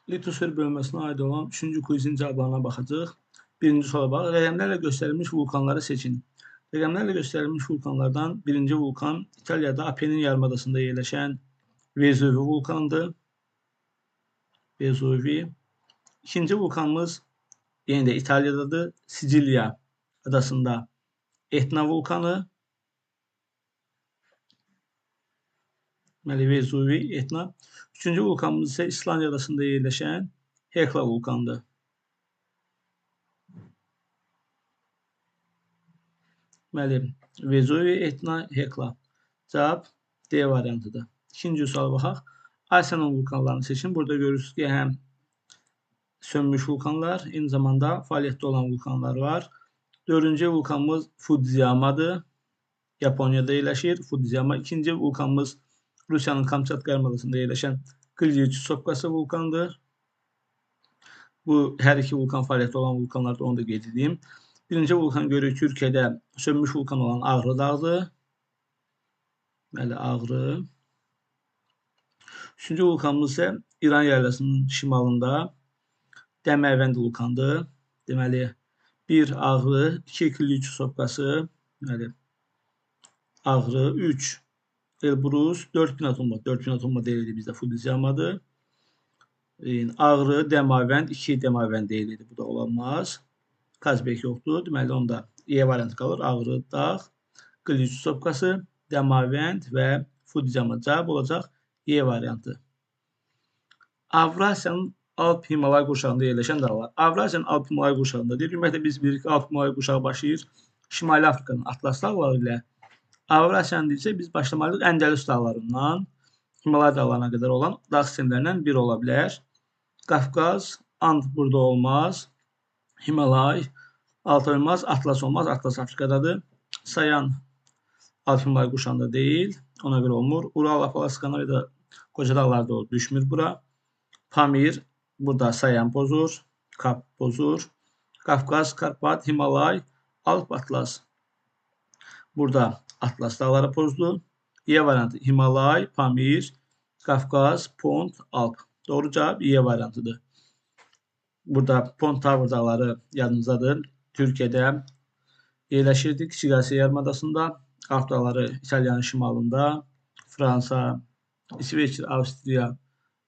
Litosfer bölməsinə aid olan 3-cü quizin cavablarına baxacağıq. Birinci suala bax. Rəqəmlərlə göstərilmiş vulkanları seçin. Rəqəmlərlə göstərilmiş vulkanlardan birinci vulkan İtaliyada Apennin yarımadasında yerləşən Vezuvi vulkanıdır. Vezuvi. İkinci vulkanımız yenə də İtaliyadadır. Siciliya adasında Etna vulkanı. Deməli, Vezuvi, Etna. Üçüncü vulkanımız isə İslandiya adasında yerləşən Hekla vulkanıdır. Deməli, Vezuvi, Etna, Hekla. Cavab D variantıdır. İkinci suala baxaq. Asiyanın vulkanlarını seçin. Burada görürsünüz ki, həm sönmüş vulkanlar, eyni zamanda fəaliyyətdə olan vulkanlar var. Dördüncü vulkanımız Fudziyamadır. Yaponiyada yerləşir. Fudziyama. İkinci vulkanımız Rusiyanın Kamçatka yarımadasında yerləşən Klyuchsovkası vulkanıdır. Bu, hər iki vulkan fəaliyyətdə olan vulkanlardır, onu da qeyd edeyim. Birinci vulkan görürük Türkiyədə sönmüş vulkan olan Ağrı dağıdır. Deməli, Ağrı. Üçüncü vulkanımız isə İran yaylasının şimalında Dəmərvənd vulkanıdır. Deməli, 1 Ağrı, 2 Klyuchsovkası, deməli, Ağrı, 3 Elbrus, 4 Pinatumba. 4 Pinatumba deyildi bizdə Fudziyamadır. Ağrı, Dəmavənd, 2 Dəmavənd deyildi. Bu da olanmaz. Kazbek yoxdur. Deməli, onda E variantı qalır. Ağrı dağ, Klyuchsovkası, Dəmavənd və Fudziyama. Cavab olacaq E variantı. Avrasiyanın Alp-Himalay qurşağında yerləşən dağlar. Avrasiyanın Alp-Himalay qurşağında deyir. Ümumiyyətlə, biz bilirik ki, Alp-Himalay qurşağı başlayır Şimali Afrikanın Atlas dağları ilə. Avrasiyanın isə biz başlamalıyıq Əndəlüs dağlarından Himalay dağlarına qədər olan dağ sistemlərindən biri ola bilər. Qafqaz, And burada olmaz. Himalay, Altay olmaz, Atlas olmaz. Atlas Afrikadadır. Sayan Alp-Himalay qurşağında deyil. Ona görə olmur. Ural, Apalaskanalı da qoca dağlarda o düşmür bura. Pamir, burada Sayan pozur. Kap pozur. Qafqaz, Karpat, Himalay, Alp, Atlas. Burada Atlas dağları pozdu. E variantı Himalay, Pamir, Qafqaz, Pont, Alp. Doğru cavab E variantıdır. Burada Pont Tower dağları yadınızdadır. Türkiyədə yerləşirdi. Kiçik Asiya yarımadasında. Alp dağları İtaliyanın şimalında. Fransa, İsveç, Avstriya,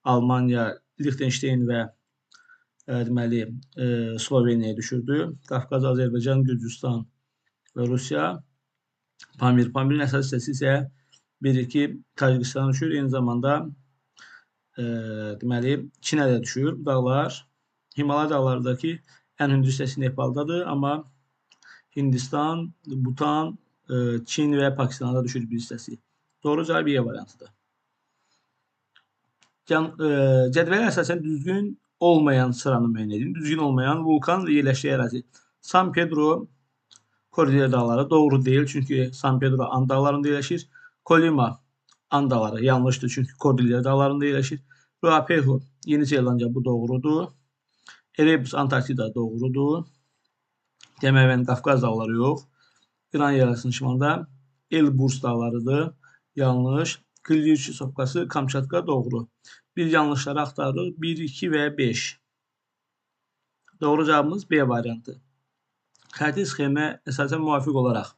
Almanya, Liechtenstein və deməli Sloveniyaya düşürdü. Qafqaz, Azərbaycan, Gürcüstan və Rusiya. Pamirin əsas hissəsi isə 1-2 Tacikistan düşür. Eyni zamanda deməli Çinə də düşür. Bu dağlar Himalay dağlarındakı ən hündür hissəsi Nepaldadır, amma Hindistan, Butan, Çin və Pakistanda düşür bir hissəsi. Doğru cavab E variantıdır. Cədvələ əsasən düzgün olmayan sıranı müəyyən edin. Düzgün olmayan vulkan yerləşdiyi ərazi. San Pedro Kordilyer dağları doğru deyil, çünki San Pedro And dağlarında yerləşir. Kolima And dağları yanlışdır, çünki Kordilyer dağlarında yerləşir. Ruapehu Yeni Zelandiya bu doğrudur. Erebus Antarktida doğrudur. Dəmərvənd Qafqaz dağları yox. İran yarasının şimalında Elbrus dağlarıdır. Yanlış. Klyuchsovkası Kamçatka doğru. Bir yanlışları axtarırıq. 1, 2 və 5. Doğru cavabımız B variantı. Xətti sxemə əsasən müvafiq olaraq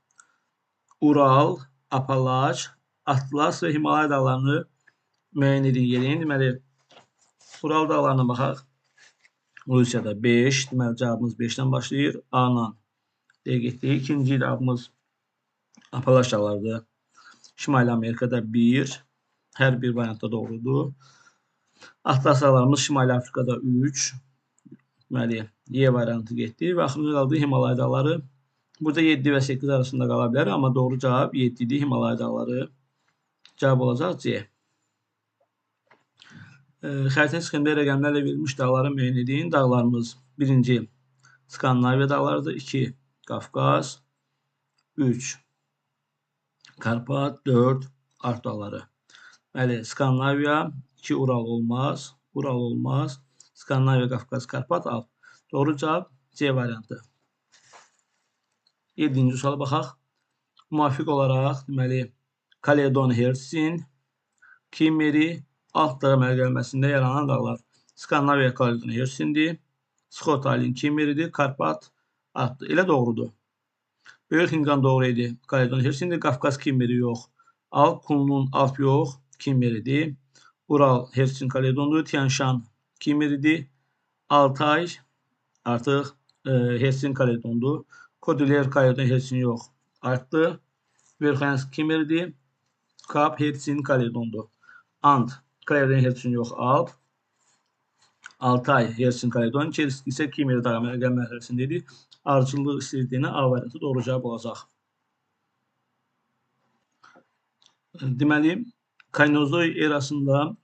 Ural, Apalaç, Atlas və Himalay dağlarını müəyyən edin yerin. Deməli, Ural dağlarına baxaq. Rusiyada 5. Deməli, cavabımız 5-dən başlayır. A-la D getdik. İkinci cavabımız Apalaç dağlarıdır. Şimali Amerikada 1. Hər bir variantda doğrudur. Atlas dağlarımız Şimali Afrikada 3. Deməli, E variantı getdi və axırıncı qaldı Himalay dağları. Burada 7 və 8 arasında qala bilər, amma doğru cavab 7-dir Himalay dağları. Cavab olacaq C. Xəritə sxemdə rəqəmlərlə verilmiş dağları müəyyən edin. Dağlarımız 1-ci Skandinaviya dağlarıdır, 2 Qafqaz, 3 Karpat, 4 Alp dağları. Bəli, Skandinaviya, 2 Ural olmaz, Ural olmaz. Skandinaviya, Qafqaz, Karpat, Alp. Doğru cavab C variantı. 7-ci suala baxaq. Müvafiq olaraq, deməli, Kaledon, Hersin, Kimeri, Alp dağı məqaməsində yaranan dağlar. Skandinaviya Kaledoniya Hersindir. Skot Island Kimmer Karpat Alpdır. Elə doğrudur. Böyük Hinqan doğru idi. Kaledoniya Hersindir. Qafqaz Kimmeri yox. Alp Kunlun Alp yox. Kimmeridir. Ural Hersin Kaledondur. Tian-Şan Kimmeridir. Altay artıq Hersin Kaledondur. Kodiler Kaledon Hersin yox. Artdı. Verxanysk Kimmeridir. Kap Hersin Kaledondur. Ant Kaledon Hersin yox. Alp. Altay Hersin Kaledon. Çelsk isə Kimmeri dağı mərhələsindədir. Arıcılıq istədiyinə A variantı doğru cavab olacaq. Deməli, Kaynozoy erasında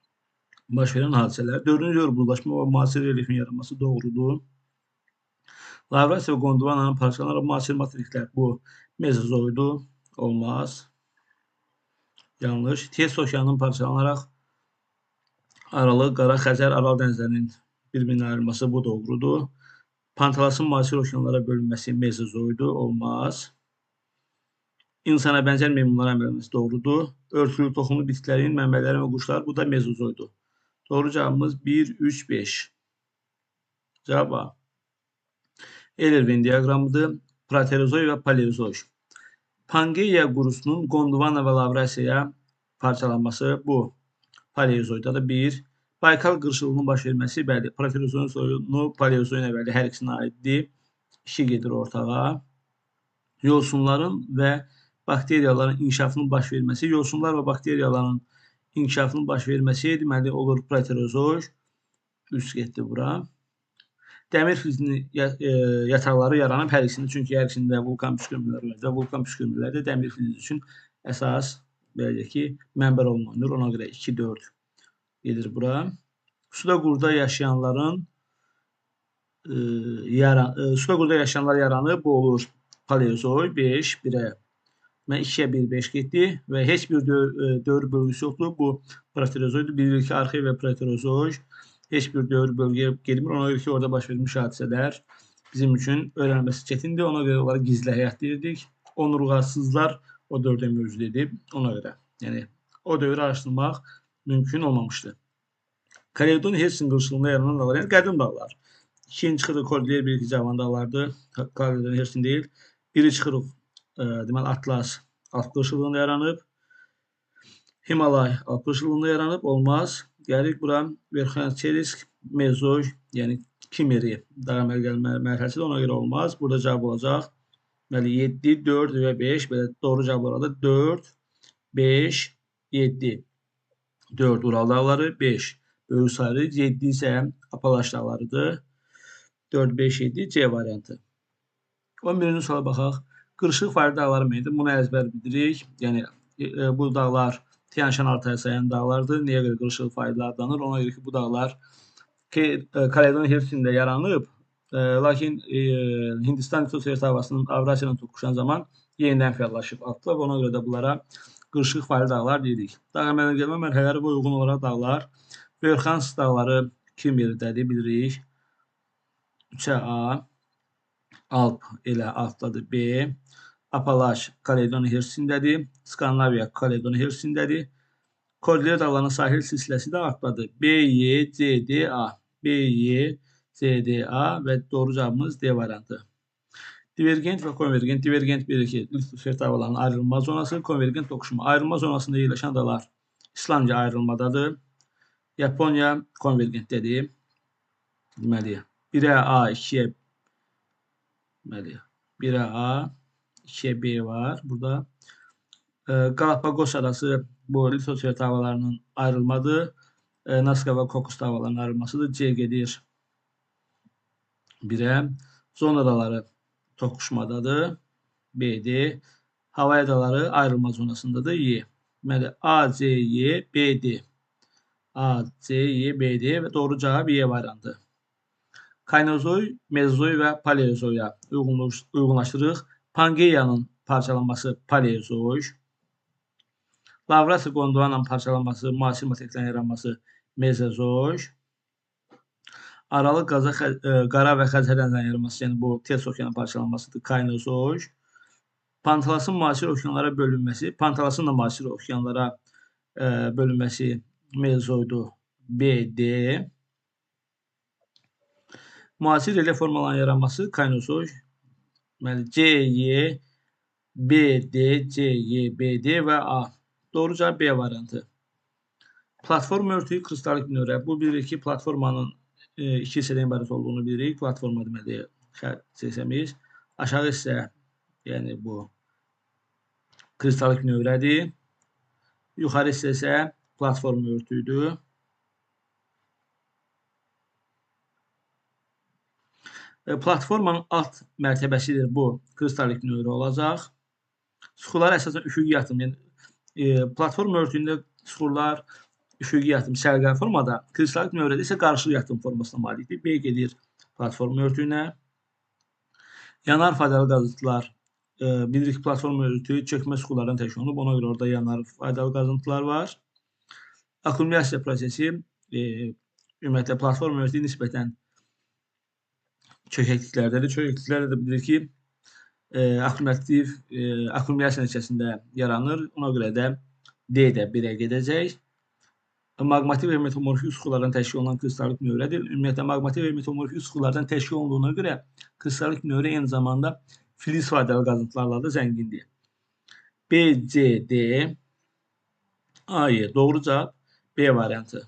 baş verən hadisələr. 4-cü yorulbulaşma və müasir relyefin yaranması doğrudur. Lavrasiya və Gondvananın parçalanaraq müasir materiklər. Bu Mezozoydur. Olmaz. Yanlış. Tez okeanın parçalanaraq Aralı, Qara, Xəzər, Aral dənizlərinin bir-birinə ayrılması bu doğrudur. Pantalasın müasir okeanlara bölünməsi Mezozoydur. Olmaz. İnsana bənzər meymunlara əmrəlməsi doğrudur. Örtülü toxumlu bitkilərin, mənbələri və quşlar bu da Mezozoydur. Doğru cavabımız 1, 3, 5. Cavab A. Euler-Venn diaqramıdır. Proterozoy və Paleozoy. Pangeia qurusunun Gondvana və Lavrasiyaya parçalanması bu Paleozoydadır. 1. Baykal qırışıqlığının baş verməsi, bəli, Proterozoyun soyunu Paleozoyun əvvəli hər ikisinə aiddir. 2 gedir ortağa. Yosunların və bakteriyaların inkişafının baş verməsi, yosunlar və bakteriyaların inkişafının baş verməsi deməli olur Proterozoy. 3 getdi bura. Dəmir filizinin yataqları yaranıb hər ikisində, çünki hər ikisində vulkan püskürmələri var və vulkan püskürmələri də dəmir filizi üçün əsas belə ki, mənbə rolunu oynayır. Ona görə 2, 4 gedir bura. Suda qurda yaşayanların suda qurda yaşayanlar yaranıb, bu olur Paleozoy 5, 1-ə. Mən 2-yə 1, 5 getdi və heç bir dövr bölgüsü yoxdur. Bu Proterozoydur. Bilirik ki, Arxeya və Proterozoy heç bir dövr bölgəyə gelmir. Ona görə ki, orada baş vermiş hadisələr bizim üçün öyrənilməsi çətindir. Ona görə onlara gizli həyat deyirdik. Onurğasızlar o dövrdə mövcud edib. Ona görə. Yəni, o dövrü araşdırmaq mümkün olmamışdır. Kaledon Hersin qırışıqlığında yaranan dağlar, yəni qədim dağlar. 2-ci çıxırıq Kordilyer bir-iki cavan dağlardır. Kaledon Hersin deyil. Biri çıxırıq deməli Atlas Alp qırışıqlığında yaranıb. Himalay Alp qırışıqlığında yaranıb. Olmaz. Gəlirik bura Verxanysk Mezoy, yəni Kimmeri dağ mərhələsidir. Ona görə olmaz. Burada cavab olacaq. Deməli 7, 4 və 5. Belə doğru cavablar da 4, 5, 7. 4 Ural dağları, 5 Böyük Sarı, 7 isə Apalaş dağlarıdır. 4, 5, 7 C variantı. 11-ci suala baxaq. Qırışıq faylı dağları meyildir. Bunu əzbər bilirik. Yəni bu dağlar Tian-Şan Altaya sayan dağlardır. Niyə görə qırışıq faylı adlanır? Ona görə ki, bu dağlar Kaledon Hersində yaranıb. Lakin Hindistan litosfer havasının Avrasiya ilə toqquşan zaman yenidən fəallaşıb atdılar və ona görə də bunlara qırışıq faylı dağlar deyirik. Dağ əmələ gəlmə mərhələləri və uyğun olaraq dağlar. Verxanysk dağları Kimmerdədir, bilirik. 3-ə A. Alp elə Alpdadır B. Apalaş Kaledoniya Hersindədir. Skandinaviya Kaledoniya Hersindədir. Kordilyer dağlarının sahil silsiləsi də Alpdadır. B, Y, C, D, A. B, Y, C, D, A və doğru cavabımız D variantı. Divergent və konvergent. Divergent bilir ki, litosfer dağlarının ayrılma zonası, konvergent toqquşma. Ayrılma zonasında yerləşən dağlar İslandiya ayrılmadadır. Yaponiya konvergentdədir. Deməli, 1-ə A, 2-yə deməli, 1-ə A, 2-yə B var burada. Galapagos arası bu litosfer havalarının ayrılmadır. Nazca və Kokos havalarının ayrılmasıdır. C gedir 1-ə. Zon adaları toqquşmadadır. B'dir. Havay adaları ayrılma zonasındadır. Y. Deməli, A, C, Y, B'dir. A, C, Y, B'dir və doğru cavab Y variantı. Kaynozoy, Mezozoy və Paleozoya uyğunlaşdırırıq. Pangeia'nın parçalanması Paleozoy. Lavrasiya Gondvananın parçalanması, müasir materiklərin yaranması Mezozoy. Aralı Qara və Xəzər dənizlərinin yaranması, yəni bu Ters okeanın parçalanmasıdır Kaynozoy. Pantalasın müasir okeanlara bölünməsi, Pantalasın da müasir okeanlara bölünməsi Mezozoydur BD. Müasir relief formalarının yaranması Kaynosoy, deməli CY, BD, CY, BD və A. Doğru cavab B variantı. Platform örtüyü kristalik növrə. Bu bilirik ki, platformanın iki hissədən ibarət olduğunu bilirik. Platforma deməli hissəmiz. Aşağı hissə, yəni bu kristalik növrədir. Yuxarı hissə isə platform örtüyüdür. Platformanın alt mərtəbəsidir bu kristalik növrə olacaq. Süxurlar əsasən üfüqi yatım, yəni platform örtüyündə süxurlar üfüqi yatım, sərgəli formada, kristalik növrədə isə qarşılı yatım formasına malikdir. B gedir platform örtüyünə. Yanar faydalı qazıntılar. Bilirik ki, platform örtüyü çökmə süxurlardan təşkil olunub. Ona görə orada yanar faydalı qazıntılar var. Akkumulyasiya prosesi ümumiyyətlə platform örtüyü nisbətən çökəkliklərdədir. Çökəkliklərdə də bilirik ki, akkumulyasiya nəticəsində yaranır. Ona görə də D də 1-ə gedəcək. Maqmatik və metamorfik süxurlardan təşkil olunan kristalik növrədir. Ümumiyyətlə, maqmatik və metamorfik süxurlardan təşkil olunduğuna görə kristalik növrə eyni zamanda filiz faydalı qazıntılarla da zəngindir. B, C, D, A, Y. Doğru cavab B variantı.